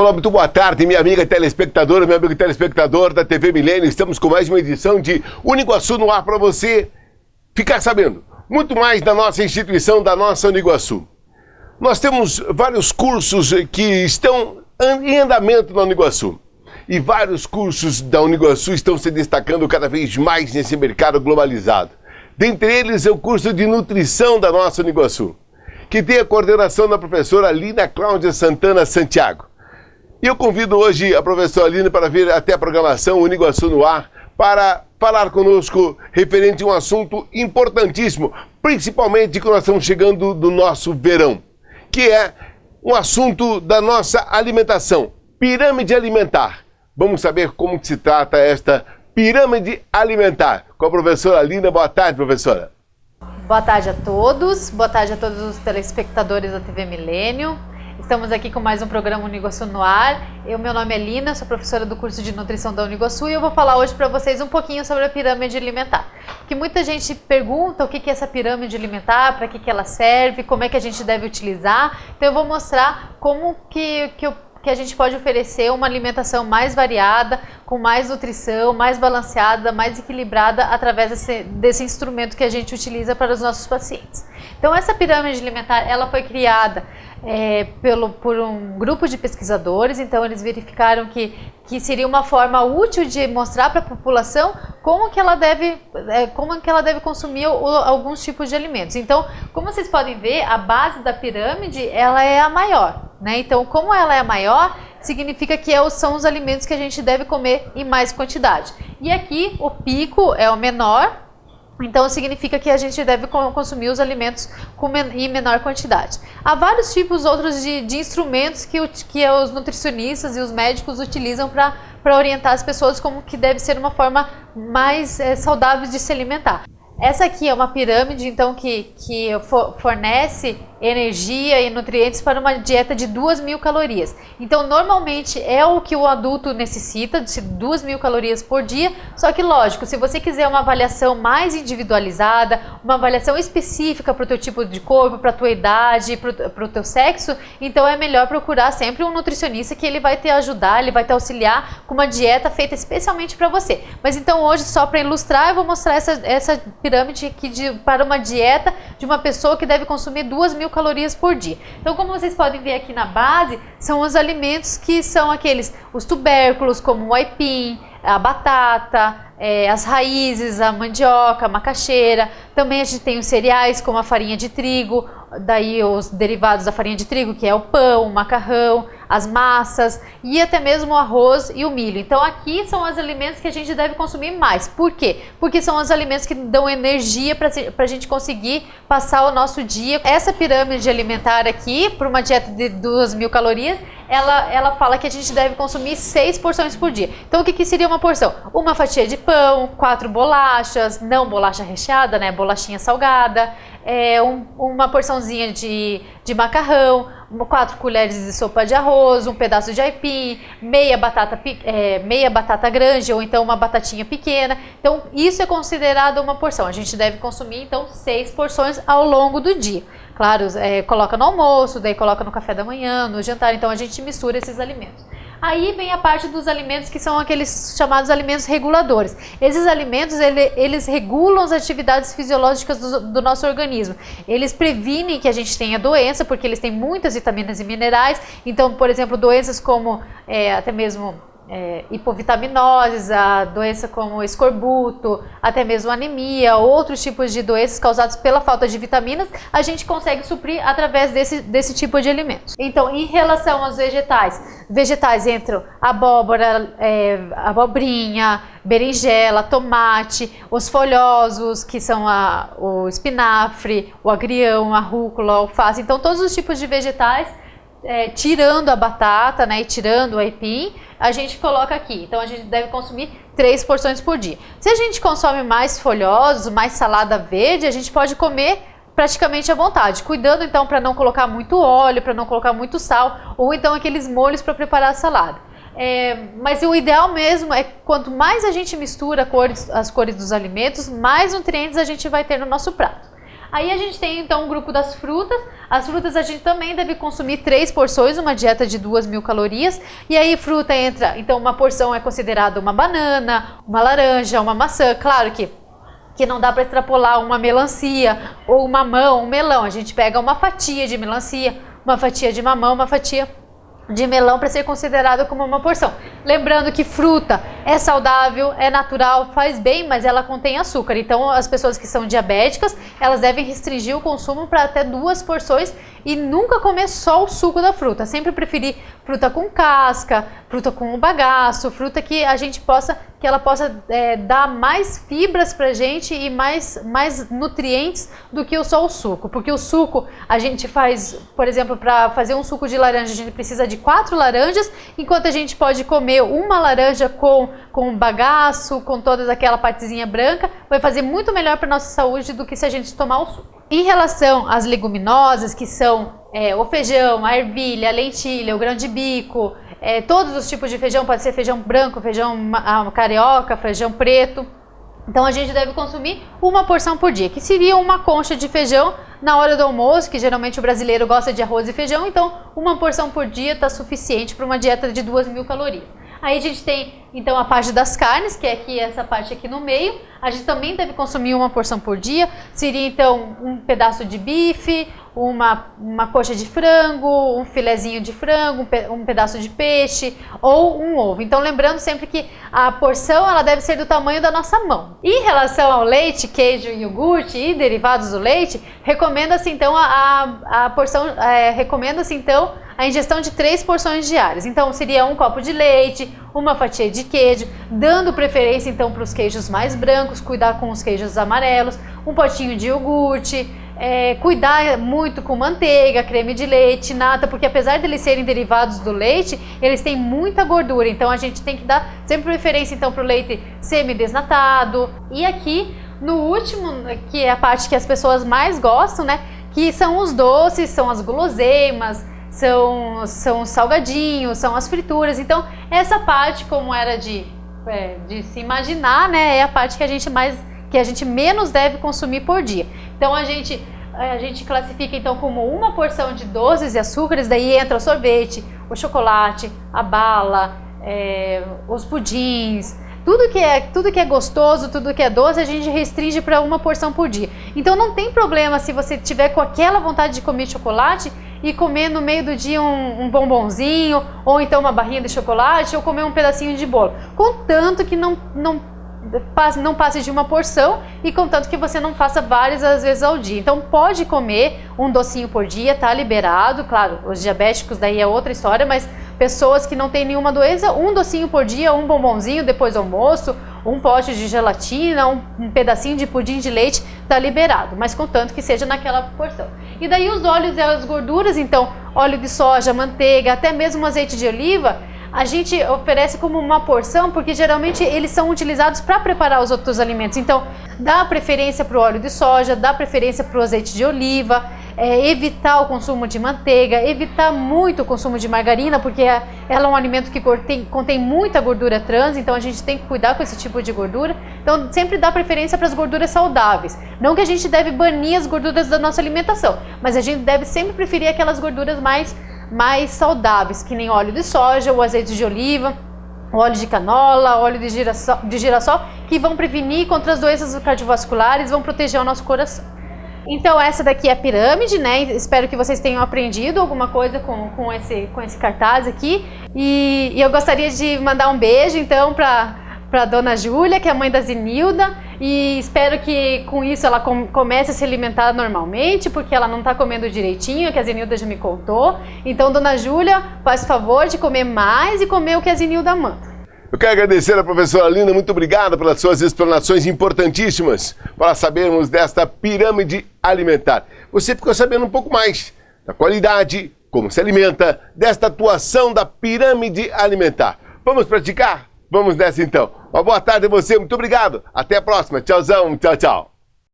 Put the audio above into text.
Olá, muito boa tarde, minha amiga telespectadora, meu amigo telespectador da TV Milênio. Estamos com mais uma edição de Uniguaçu no ar para você ficar sabendo muito mais da nossa instituição, da nossa Uniguaçu. Nós temos vários cursos que estão em andamento na Uniguaçu. E vários cursos da Uniguaçu estão se destacando cada vez mais nesse mercado globalizado. Dentre eles é o curso de nutrição da nossa Uniguaçu, que tem a coordenação da professora Lina Cláudia Santana Santiago. E eu convido hoje a professora Lina para vir até a programação Uniguaçu no ar para falar conosco referente a um assunto importantíssimo, principalmente quando nós estamos chegando do nosso verão, que é um assunto da nossa alimentação, pirâmide alimentar. Vamos saber como que se trata esta pirâmide alimentar com a professora Lina. Boa tarde, professora. Boa tarde a todos os telespectadores da TV Milênio. Estamos aqui com mais um programa Uniguaçu no ar. Meu nome é Lina, sou professora do curso de nutrição da Uniguaçu e eu vou falar hoje para vocês um pouquinho sobre a pirâmide alimentar. Porque muita gente pergunta o que é essa pirâmide alimentar, para que ela serve, como é que a gente deve utilizar. Então eu vou mostrar como que a gente pode oferecer uma alimentação mais variada, com mais nutrição, mais balanceada, mais equilibrada através desse instrumento que a gente utiliza para os nossos pacientes. Então essa pirâmide alimentar, ela foi criada por um grupo de pesquisadores. Então eles verificaram que seria uma forma útil de mostrar para a população como que ela deve consumir alguns tipos de alimentos. Então, como vocês podem ver, a base da pirâmide ela é a maior, né? Então, como ela é a maior, significa que são os alimentos que a gente deve comer em mais quantidade. E aqui o pico é o menor. Então significa que a gente deve consumir os alimentos em menor quantidade. Há vários tipos outros de instrumentos que os nutricionistas e os médicos utilizam para orientar as pessoas como que deve ser uma forma mais saudável de se alimentar. Essa aqui é uma pirâmide, então, que fornece energia e nutrientes para uma dieta de 2.000 calorias. Então, normalmente é o que o adulto necessita, de 2.000 calorias por dia. Só que, lógico, se você quiser uma avaliação mais individualizada, uma avaliação específica para o teu tipo de corpo, para a tua idade, para o teu sexo, então é melhor procurar sempre um nutricionista que ele vai te ajudar, ele vai te auxiliar com uma dieta feita especialmente para você. Mas então hoje, só para ilustrar, eu vou mostrar essa pirâmide aqui para uma dieta de uma pessoa que deve consumir 2.000 calorias por dia. Então, como vocês podem ver aqui na base, são os alimentos que são os tubérculos, como o aipim, a batata, as raízes, a mandioca, a macaxeira. Também a gente tem os cereais, como a farinha de trigo, daí os derivados da farinha de trigo, que é o pão, o macarrão, as massas e até mesmo o arroz e o milho. Então aqui são os alimentos que a gente deve consumir mais. Por quê? Porque são os alimentos que dão energia para a gente conseguir passar o nosso dia. Essa pirâmide alimentar aqui, por uma dieta de 2.000 calorias, ela fala que a gente deve consumir 6 porções por dia. Então o que seria uma porção? Uma fatia de pão, 4 bolachas, não bolacha recheada, né? Bolachinha salgada, uma porçãozinha de macarrão, 4 colheres de sopa de arroz, um pedaço de aipim, meia batata grande ou então uma batatinha pequena. Então isso é considerado uma porção. A gente deve consumir então 6 porções ao longo do dia. Claro, coloca no almoço, daí coloca no café da manhã, no jantar. Então a gente mistura esses alimentos. Aí vem a parte dos alimentos que são aqueles chamados alimentos reguladores. Esses alimentos, eles regulam as atividades fisiológicas do nosso organismo. Eles previnem que a gente tenha doença, porque eles têm muitas vitaminas e minerais. Então, por exemplo, doenças como até mesmo hipovitaminoses, a doença como escorbuto, até mesmo anemia, outros tipos de doenças causadas pela falta de vitaminas, a gente consegue suprir através desse tipo de alimentos. Então, em relação aos vegetais entram abóbora, abobrinha, berinjela, tomate, os folhosos, que são o espinafre, o agrião, a rúcula, a alface. Então, todos os tipos de vegetais, tirando a batata, né, e tirando o aipim, a gente coloca aqui. Então a gente deve consumir 3 porções por dia. Se a gente consome mais folhosos, mais salada verde, a gente pode comer praticamente à vontade, cuidando então para não colocar muito óleo, para não colocar muito sal, ou então aqueles molhos para preparar a salada. Mas o ideal mesmo é quanto mais a gente mistura as cores dos alimentos, mais nutrientes a gente vai ter no nosso prato. Aí a gente tem então o grupo das frutas. As frutas a gente também deve consumir 3 porções, uma dieta de 2.000 calorias. E aí fruta entra, então uma porção é considerada uma banana, uma laranja, uma maçã. Claro que não dá para extrapolar uma melancia ou um mamão, um melão. A gente pega uma fatia de melancia, uma fatia de mamão, uma fatia de melão para ser considerado como uma porção. Lembrando que fruta é saudável, é natural, faz bem, mas ela contém açúcar. Então as pessoas que são diabéticas, elas devem restringir o consumo para até 2 porções e nunca comer só o suco da fruta. Sempre preferir fruta com casca, fruta com o bagaço, fruta que a gente possa, que ela possa dar mais fibras pra gente e mais nutrientes do que só o suco. Porque o suco a gente faz, por exemplo, para fazer um suco de laranja a gente precisa de 4 laranjas, enquanto a gente pode comer uma laranja com bagaço, com toda aquela partezinha branca, vai fazer muito melhor para nossa saúde do que se a gente tomar o suco. Em relação às leguminosas, que são o feijão, a ervilha, a lentilha, o grão de bico, todos os tipos de feijão, pode ser feijão branco, feijão carioca, feijão preto. Então a gente deve consumir uma porção por dia, que seria uma concha de feijão na hora do almoço, que geralmente o brasileiro gosta de arroz e feijão, então uma porção por dia está suficiente para uma dieta de 2.000 calorias. Aí a gente tem então a parte das carnes, que é aqui essa parte aqui no meio. A gente também deve consumir uma porção por dia. Seria então um pedaço de bife, uma coxa de frango, um filezinho de frango, um pedaço de peixe ou um ovo. Então lembrando sempre que a porção ela deve ser do tamanho da nossa mão. Em relação ao leite, queijo, iogurte e derivados do leite, recomenda-se então recomenda-se então a ingestão de 3 porções diárias. Então seria um copo de leite, uma fatia de queijo, dando preferência então para os queijos mais brancos, cuidar com os queijos amarelos, um potinho de iogurte, cuidar muito com manteiga, creme de leite, nata, porque apesar de eles serem derivados do leite, eles têm muita gordura, então a gente tem que dar sempre preferência então para o leite semi-desnatado. E aqui no último, que é a parte que as pessoas mais gostam, né, que são os doces, são as guloseimas, são os salgadinhos, são as frituras. Então essa parte, como era de se imaginar, né, é a parte que a gente menos deve consumir por dia. Então a gente classifica então como uma porção de doces e açúcares, daí entra o sorvete, o chocolate, a bala, os pudins, tudo que é gostoso, tudo que é doce, a gente restringe para uma porção por dia. Então não tem problema se você tiver com aquela vontade de comer chocolate e comer no meio do dia um bombonzinho, ou então uma barrinha de chocolate, ou comer um pedacinho de bolo, contanto que não passe de uma porção e contanto que você não faça várias vezes ao dia. Então pode comer um docinho por dia, tá liberado. Claro, os diabéticos daí é outra história, mas pessoas que não têm nenhuma doença, um docinho por dia, um bombonzinho depois do almoço, um pote de gelatina, um pedacinho de pudim de leite, tá liberado, mas contanto que seja naquela porção. E daí os óleos e as gorduras, então óleo de soja, manteiga, até mesmo azeite de oliva, a gente oferece como uma porção, porque geralmente eles são utilizados para preparar os outros alimentos. Então, dá preferência para o óleo de soja, dá preferência para o azeite de oliva, evitar o consumo de manteiga, evitar muito o consumo de margarina, porque ela é um alimento que contém muita gordura trans, então a gente tem que cuidar com esse tipo de gordura. Então, sempre dá preferência para as gorduras saudáveis. Não que a gente deve banir as gorduras da nossa alimentação, mas a gente deve sempre preferir aquelas gorduras mais saudáveis, que nem óleo de soja, o azeite de oliva, o óleo de canola, óleo de girassol, que vão prevenir contra as doenças cardiovasculares, vão proteger o nosso coração. Então essa daqui é a pirâmide, né? Espero que vocês tenham aprendido alguma coisa com esse cartaz aqui. E eu gostaria de mandar um beijo então para dona Júlia, que é a mãe da Zenilda, e espero que com isso ela comece a se alimentar normalmente, porque ela não está comendo direitinho, que a Zenilda já me contou. Então, dona Júlia, faz favor de comer mais e comer o que a Zenilda manda. Eu quero agradecer a professora Lina, muito obrigado pelas suas explanações importantíssimas para sabermos desta pirâmide alimentar. Você ficou sabendo um pouco mais da qualidade, como se alimenta, desta atuação da pirâmide alimentar. Vamos praticar? Vamos nessa então. Uma boa tarde a você, muito obrigado. Até a próxima. Tchauzão, tchau, tchau.